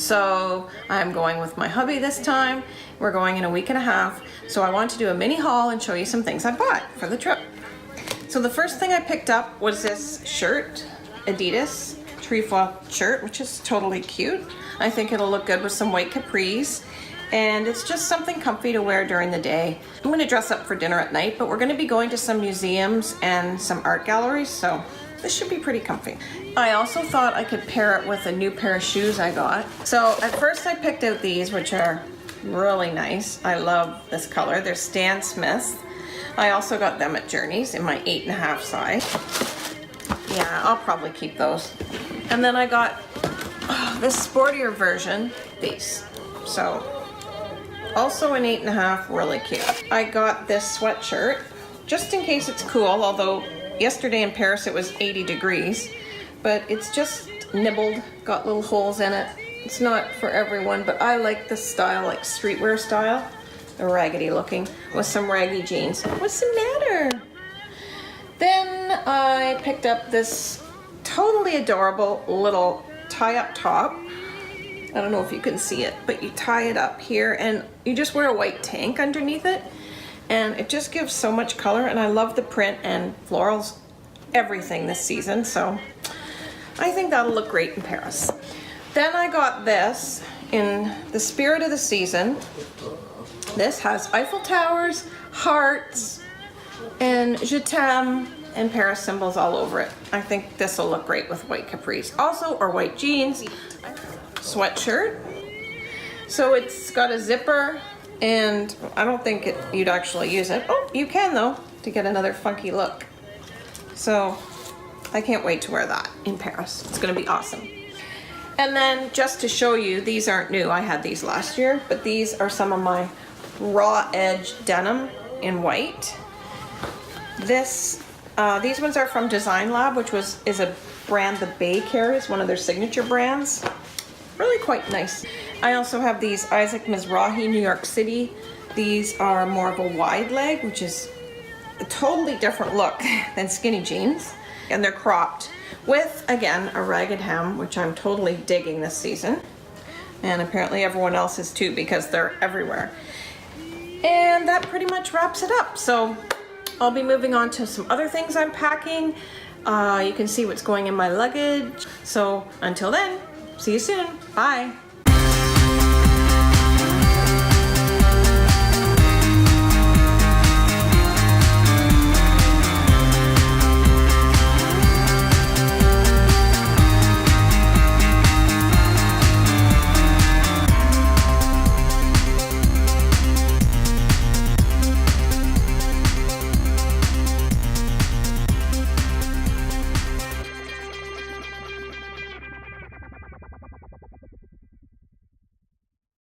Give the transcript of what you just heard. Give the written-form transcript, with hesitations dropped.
So I'm going with my hubby this time. We're going in a week and a half. So I want to do a mini haul and show you some things I bought for the trip. So the first thing I picked up was this shirt, Adidas trefoil shirt, which is totally cute. I think it'll look good with some white capris. And it's just something comfy to wear during the day. I'm gonna dress up for dinner at night, but we're gonna be going to some museums and some art galleries, so this should be pretty comfy. I also thought I could pair it with a new pair of shoes I got. So at first I picked out these, which are really nice. I love this color. They're Stan Smiths. I also got them at Journeys in my 8.5 size. Yeah, I'll probably keep those. And then I got this sportier version, these. So also an 8.5, really cute. I got this sweatshirt just in case it's cool, although yesterday in Paris it was 80 degrees, but it's just nibbled, got little holes in it. It's not for everyone, but I like this style, like streetwear style. They're raggedy looking with some raggy jeans. What's the matter? Then I picked up this totally adorable little tie-up top. I don't know if you can see it, but you tie it up here and you just wear a white tank underneath it, and it just gives so much color, and I love the print and florals, everything this season, so I think that'll look great in Paris. Then I got this in the spirit of the season. This has Eiffel Towers, hearts, and Je t'aime and Paris symbols all over it. I think this will look great with white capris also, or white jeans. Sweatshirt. So it's got a zipper, and I don't think you'd actually use it. Oh, you can though, to get another funky look. So I can't wait to wear that in Paris. It's gonna be awesome. And then just to show you, these aren't new. I had these last year, but these are some of my raw edge denim in white. These ones are from Design Lab, which is a brand the Bay carries, one of their signature brands. Really quite nice. I also have these Isaac Mizrahi, New York City. These are more of a wide leg, which is a totally different look than skinny jeans. And they're cropped with, again, a ragged hem, which I'm totally digging this season. And apparently everyone else is too, because they're everywhere. And that pretty much wraps it up. So I'll be moving on to some other things I'm packing. You can see what's going in my luggage. So until then, see you soon. Bye.